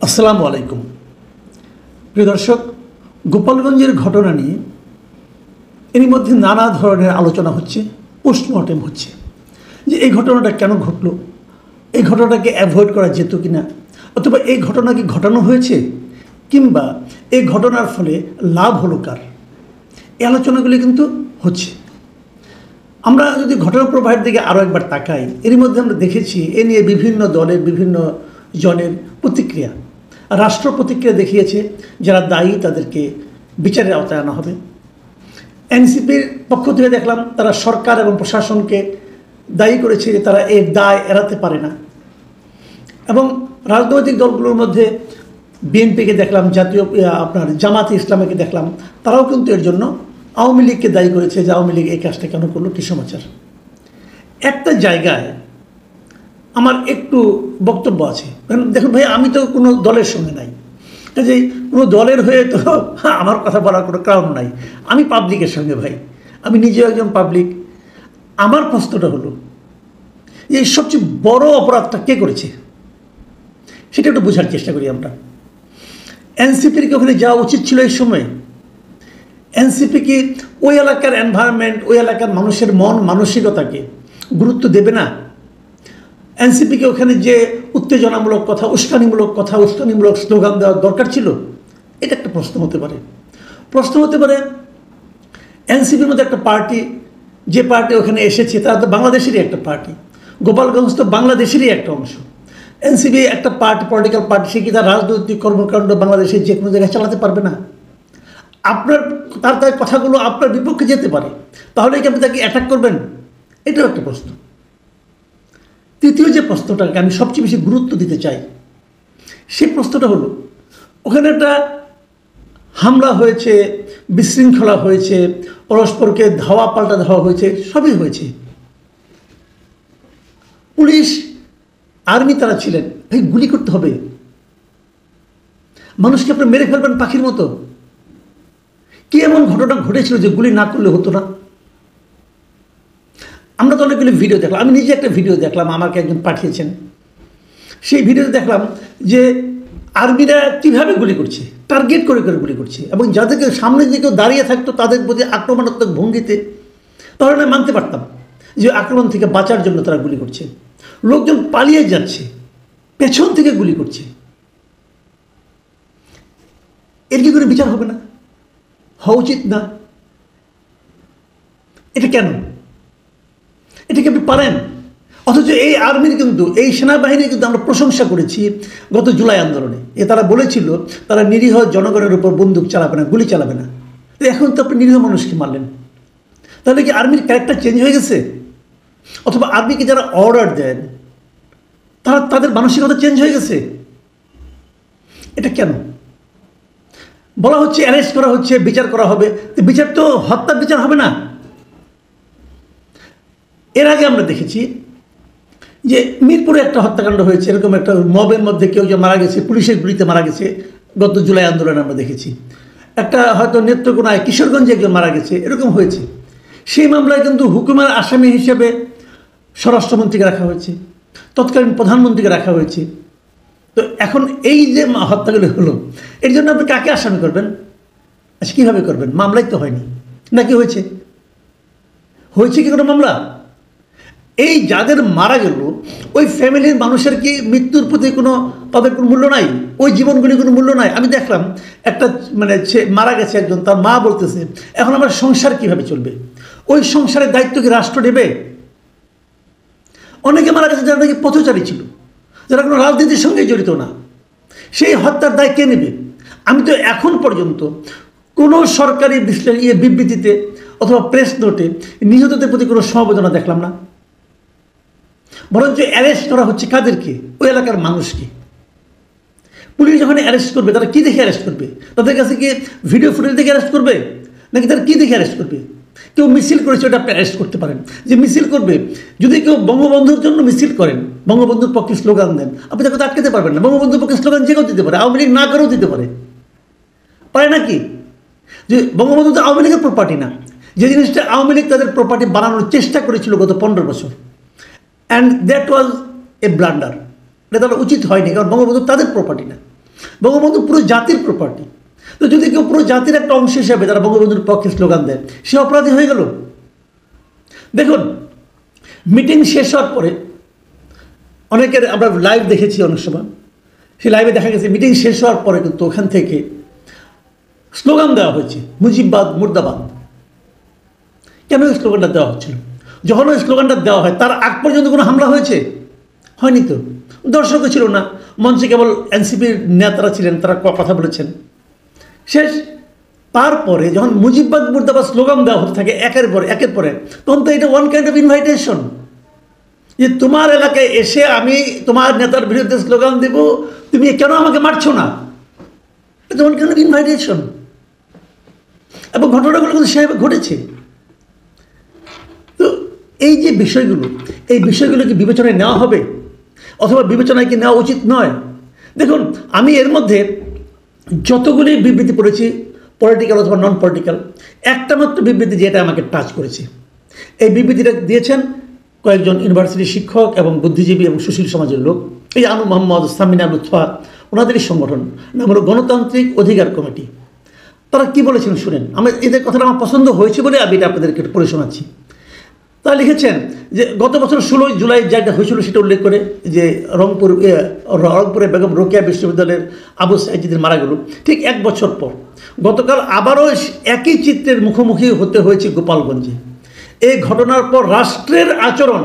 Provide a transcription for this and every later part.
আসসালামু আলাইকুম। প্রিয় দর্শক, গোপালগঞ্জের ঘটনা নিয়ে এর মধ্যে নানা ধরনের আলোচনা হচ্ছে, পোস্টমর্টেম হচ্ছে যে এই ঘটনাটা কেন ঘটলো, এই ঘটনাটাকে অ্যাভয়েড করা যেত কি না, অথবা এই ঘটনা কি ঘটানো হয়েছে, কিংবা এই ঘটনার ফলে লাভ হলো কার, এই আলোচনাগুলি কিন্তু হচ্ছে। আমরা যদি ঘটনা প্রবাহের দিকে আরও একবার তাকাই, এর মধ্যে আমরা দেখেছি এ নিয়ে বিভিন্ন দলের বিভিন্ন জনের প্রতিক্রিয়া। রাষ্ট্র প্রতিক্রিয়া দেখিয়েছে, যারা দায়ী তাদেরকে বিচারের আওতায় আনা হবে। এনসিপির পক্ষ থেকে দেখলাম তারা সরকার এবং প্রশাসনকে দায়ী করেছে যে তারা এর দায় এড়াতে পারে না। এবং রাজনৈতিক দলগুলোর মধ্যে বিএনপিকে দেখলাম, জামাতে ইসলামীকে দেখলাম, তারাও কিন্তু এর জন্য আওয়ামী লীগকে দায়ী করেছে যে আওয়ামী লীগ এই কাজটা কেন করলো, কী সমাচার। একটা জায়গায় আমার একটু বক্তব্য আছে। দেখুন ভাই, আমি তো কোনো দলের সঙ্গে নাই, কাজেই কোনো দলের হয়ে তো আমার কথা বলার কোনো কারণ নাই। আমি পাবলিকের সঙ্গে ভাই, আমি নিজেও একজন পাবলিক। আমার প্রশ্নটা হলো যে সবচেয়ে বড় অপরাধটা কে করেছে সেটা একটু বোঝার চেষ্টা করি আমরা। এনসিপির কি ওখানে যাওয়া উচিত ছিল এই সময়? এনসিপি কি ওই এলাকার এনভায়রনমেন্ট, ওই এলাকার মানুষের মন মানসিকতাকে গুরুত্ব দেবে না? এনসিপিকে ওখানে যে উত্তেজনামূলক কথা, উস্কানিমূলক কথা, উস্কানিমূলক স্লোগান দেওয়ার দরকার ছিল? এটা একটা প্রশ্ন হতে পারে। প্রশ্ন হতে পারে এনসিপির মধ্যে একটা পার্টি, যে পার্টি ওখানে এসেছে তারা তো বাংলাদেশেরই একটা পার্টি, গোপালগঞ্জ তো বাংলাদেশেরই একটা অংশ। এনসিপি একটা পার্টি, পলিটিক্যাল পার্টি, সে কি তার রাজনৈতিক কর্মকাণ্ড বাংলাদেশের যে কোনো জায়গায় চালাতে পারবে না? তার কথাগুলো আপনার বিপক্ষে যেতে পারে, তাহলে কি আপনি তাকে অ্যাটাক করবেন? এটাও একটা প্রশ্ন। তৃতীয় যে প্রশ্নটাকে আমি সবচেয়ে বেশি গুরুত্ব দিতে চাই, সেই প্রশ্নটা হলো, ওখানে একটা হামলা হয়েছে, বিশৃঙ্খলা হয়েছে, পরস্পরকে ধাওয়া পাল্টা ধাওয়া হয়েছে, সবই হয়েছে। পুলিশ, আর্মি তারা ছিলেন, ভাই গুলি করতে হবে? মানুষকে আপনি মেরে ফেলবেন পাখির মতো? কি এমন ঘটনা ঘটেছিল যে গুলি না করলে হতো না? আমরা তো অনেকগুলি ভিডিও দেখলাম, আমি নিজে একটা ভিডিও দেখলাম, আমাকে একজন পাঠিয়েছেন। সেই ভিডিওতে দেখলাম যে আর্মিরা কীভাবে গুলি করছে, টার্গেট করে করে গুলি করছে, এবং যাদেরকে সামনে দিকে দাঁড়িয়ে থাকতো তাদের প্রতি আক্রমণাত্মক ভঙ্গিতে, তাহলে আমি মানতে পারতাম যে আক্রমণ থেকে বাঁচার জন্য তারা গুলি করছে। লোকজন পালিয়ে যাচ্ছে, পেছন থেকে গুলি করছে, এর কি করে বিচার হবে না? হওয়া উচিত না? এটা কেন? এটা কি আপনি পারেন? অথচ এই আর্মির কিন্তু, এই সেনাবাহিনীর কিন্তু আমরা প্রশংসা করেছি গত জুলাই আন্দোলনে। তারা বলেছিল তারা নিরীহ জনগণের উপর বন্দুক চালাবে না, গুলি চালাবে না। এখন তো আপনি নিরীহ মানুষকে মারলেন। তাহলে কি আর্মির ক্যারেক্টার চেঞ্জ হয়ে গেছে? অথবা আর্মিকে যারা অর্ডার দেন তাদের মানসিকতা চেঞ্জ হয়ে গেছে? এটা কেন? বলা হচ্ছে অ্যারেস্ট করা হচ্ছে, বিচার করা হবে। বিচার তো হত্যার বিচার হবে না? এর আগে আমরা দেখেছি যে মিরপুরে একটা হত্যাকাণ্ড হয়েছে, এরকম একটা মবের মধ্যে কেউ যে মারা গেছে, পুলিশের গুলিতে মারা গেছে, গত জুলাই আন্দোলনে আমরা দেখেছি। একটা হয়তো নেত্রকোনায়, কিশোরগঞ্জে একজন মারা গেছে, এরকম হয়েছে। সেই মামলায় কিন্তু হুকুমের আসামি হিসেবে স্বরাষ্ট্রমন্ত্রীকে রাখা হয়েছে, তৎকালীন প্রধানমন্ত্রীকে রাখা হয়েছে। তো এখন এই যে হত্যাগুলো হলো, এর জন্য আপনি কাকে আসামি করবেন? আচ্ছা, কীভাবে করবেন? মামলাই তো হয়নি, নাকি হয়েছে? হয়েছে কি কোনো মামলা? এই যাদের মারা গেল, ওই ফ্যামিলির মানুষের কি মৃত্যুর প্রতি তাদের কোনো মূল্য নাই? ওই জীবনগুলি কোনো মূল্য নাই? আমি দেখলাম একটা মারা গেছে একজন, তার মা বলতেছে এখন আমার সংসার কিভাবে চলবে? ওই সংসারের দায়িত্ব কি রাষ্ট্র নেবে? অনেকে মারা গেছে যারা নাকি পথচারী ছিল, যারা কোনো রাজনীতির সঙ্গে জড়িত না। সেই হত্যার দায় কে নেবে? আমি তো এখন পর্যন্ত কোনো সরকারি বিবৃতিতে অথবা প্রেস নোটে নিহতদের প্রতি কোনো সমবেদনা দেখলাম না। বরঞ্চ অ্যারেস্ট করা হচ্ছে কাদেরকে? ওই এলাকার মানুষকে। পুলিশ যখন অ্যারেস্ট করবে, তারা কী দেখে অ্যারেস্ট করবে? তাদের কাছে কি ভিডিও ফুটেজ দেখে অ্যারেস্ট করবে, নাকি তারা কী দেখে অ্যারেস্ট করবে? কেউ মিছিল করেছে, ওটা আপনি অ্যারেস্ট করতে পারেন। যে মিছিল করবে, যদি কেউ বঙ্গবন্ধুর জন্য মিছিল করেন, বঙ্গবন্ধুর পক্ষে স্লোগান দেন, আপনি তাকে আটকাতে পারবেন না। বঙ্গবন্ধুর পক্ষে স্লোগান যে কেউ দিতে পারে, আওয়ামী লীগ না করেও দিতে পারে নাকি? যে বঙ্গবন্ধু তো আওয়ামী লীগের প্রপার্টি না। যে জিনিসটা আওয়ামী লীগ তাদের প্রপার্টি বানানোর চেষ্টা করেছিল গত 15 বছর, and that was A blunder. এটা তারা উচিত হয়নি, কারণ বঙ্গবন্ধু তাদের প্রপার্টি না। বঙ্গবন্ধু পুরো জাতির প্রপার্টি। তো যদি কেউ পুরো জাতির একটা অংশ হিসাবে যারা বঙ্গবন্ধুর পক্ষে স্লোগান দেয়, সে অপরাধী হয়ে গেল। দেখুন, মিটিং শেষ হওয়ার পরে অনেকের আমরা লাইভ দেখেছি, অনেক সময় সেই লাইভে দেখা গেছে মিটিং শেষ হওয়ার পরে কিন্তু ওখান থেকে স্লোগান দেওয়া হয়েছে, মুজিববাদ মুর্দাবাদ। কেন এই স্লোগানটা দেওয়া হচ্ছিল? যখন ওই স্লোগানটা দেওয়া হয় তার আগ পর্যন্ত কোনো হামলা হয়েছে? হয়নি তো। দর্শকও ছিল না, মঞ্চে কেবল এনসিপির নেতারা ছিলেন, তারা কথা বলেছেন, শেষ। তারপরে যখন মুজিববাদ মুর্দাবাদ স্লোগান দেওয়া হতে থাকে একের পরে, তখন তো এটা ওয়ান কাইন্ড অফ ইনভাইটেশন, যে তোমার এলাকায় এসে আমি তোমার নেতার বিরুদ্ধে স্লোগান দেব, তুমি কেন আমাকে মারছো না? এটা ওয়ান কাইন্ড অফ ইনভাইটেশন। এবং ঘটনাগুলো কিন্তু সেভাবে ঘটেছে। তো এই যে বিষয়গুলো, এই বিষয়গুলো কি বিবেচনায় নেওয়া হবে, অথবা বিবেচনায় কি নেওয়া উচিত নয়? দেখুন, আমি এর মধ্যে যতগুলি বিবৃতি পড়েছি, পলিটিক্যাল অথবা নন পলিটিক্যাল, একটা মাত্র বিবৃতি যেটা আমাকে টাচ করেছে, এই বিবৃতিটা দিয়েছেন কয়েকজন ইউনিভার্সিটির শিক্ষক এবং বুদ্ধিজীবী এবং সুশীল সমাজের লোক। এই আনু মোহাম্মদ, সামিনা লুৎফা, ওনাদেরই সংগঠন, নাম হলো গণতান্ত্রিক অধিকার কমিটি। তারা কি বলেছেন শুনেন। এদের কথাটা আমার পছন্দ হয়েছে বলে আমি এটা আপনাদেরকে পড়ে শোনাচ্ছি। তারা লিখেছেন যে গত বছর 16 জুলাই যেটা হয়েছিল সেটা উল্লেখ করে, যে রংপুরে বেগম রোকেয়া বিশ্ববিদ্যালয়ের আবু সাইদের মারা গেল, ঠিক 1 বছর পর গতকাল আবারও একই চিত্রের মুখোমুখি হতে হয়েছে গোপালগঞ্জে। এই ঘটনার পর রাষ্ট্রের আচরণ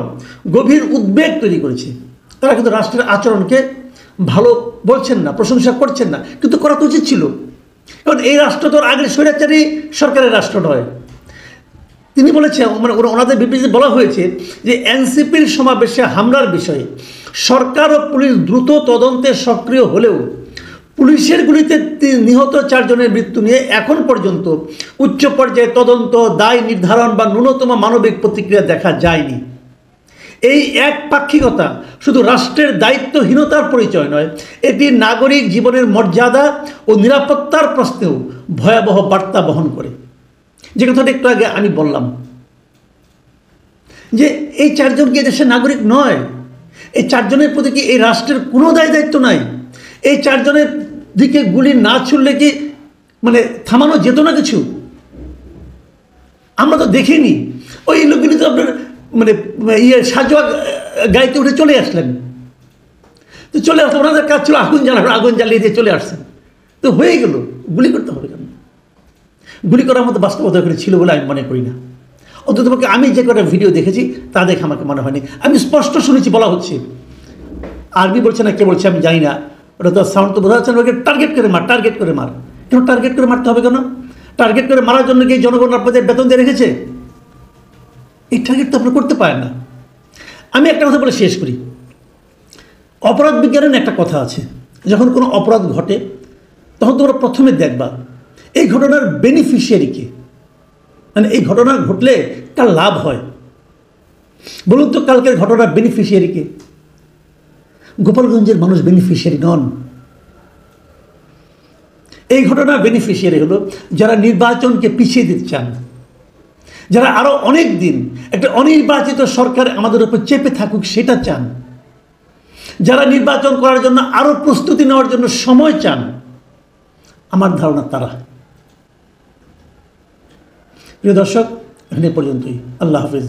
গভীর উদ্বেগ তৈরি করেছে। তারা কিন্তু রাষ্ট্রের আচরণকে ভালো বলছেন না, প্রশংসা করছেন না, কিন্তু করা তো উচিত ছিল, কারণ এই রাষ্ট্র তো আগের স্বৈরাচারী সরকারের রাষ্ট্র নয়। তিনি বলেছেন, মানে ওনাদের বিবৃতিতে বলা হয়েছে যে এনসিপির সমাবেশে হামলার বিষয়ে সরকার ও পুলিশ দ্রুত তদন্তে সক্রিয় হলেও পুলিশের গুলিতে নিহত 4 জনের মৃত্যু নিয়ে এখন পর্যন্ত উচ্চ পর্যায়ে তদন্ত, দায় নির্ধারণ বা ন্যূনতম মানবিক প্রতিক্রিয়া দেখা যায়নি। এই একপাক্ষিকতা শুধু রাষ্ট্রের দায়িত্বহীনতার পরিচয় নয়, এটি নাগরিক জীবনের মর্যাদা ও নিরাপত্তার প্রশ্নেও ভয়াবহ বার্তা বহন করে। যে কথাটা একটু আগে আমি বললাম, যে এই 4 জন কি দেশের নাগরিক নয়? এই 4 জনের প্রতি কি এই রাষ্ট্রের কোনো দায়িত্ব নাই? এই 4 জনের দিকে গুলি না ছুড়লে কি মানে থামানো যেত না কিছু? আমরা তো দেখিনি। ওই লোকগুলি তো আপনার মানে সাজোয়া গাড়িতে উঠে চলে আসলেন, তো চলে আসলে ওনাদের কাজ ছিল আগুন জ্বালানো, আগুন জ্বালিয়ে দিয়ে চলে আসছেন, তো হয়ে গেল। গুলি করতে হবে কেন? গুলি করার মতো বাস্তবতা করে ছিল বলে আমি মনে করি না। অন্ততপক্ষে আমি যে কটা ভিডিও দেখেছি তা দেখে আমাকে মনে হয়নি। আমি স্পষ্ট শুনেছি বলা হচ্ছে, আরবি বলছে না কে বলছে আমি জানি না, ওটা তো সাউন্ড তো বোঝা যাচ্ছে না, ওকে টার্গেট করে মার, টার্গেট করে মার। কেন টার্গেট করে মারতে হবে কেন? টার্গেট করে মারার জন্য কি জনগণ আপনাদের বেতন দিয়ে রেখেছে? এই টার্গেট তো আপনি করতে পারেন না। আমি একটা কথা বলে শেষ করি। অপরাধ বিজ্ঞানের একটা কথা আছে, যখন কোনো অপরাধ ঘটে তখন তোমরা প্রথমে দেখবা এই ঘটনার বেনিফিশিয়ারিকে, মানে এই ঘটনা ঘটলে কার লাভ হয়। বলুন তো কালকের ঘটনার বেনিফিশিয়ারিকে? গোপালগঞ্জের মানুষ বেনিফিশিয়ারি নন। এই ঘটনার বেনিফিশিয়ারি হলো যারা নির্বাচনকে পিছিয়ে দিতে চান, যারা আরো অনেক দিন একটা অনির্বাচিত সরকার আমাদের উপর চেপে থাকুক সেটা চান, যারা নির্বাচন করার জন্য আরো প্রস্তুতি নেওয়ার জন্য সময় চান। আমার ধারণা তারা। প্রিয় দর্শক, এখানে পর্যন্তই। আল্লাহ হাফিজ।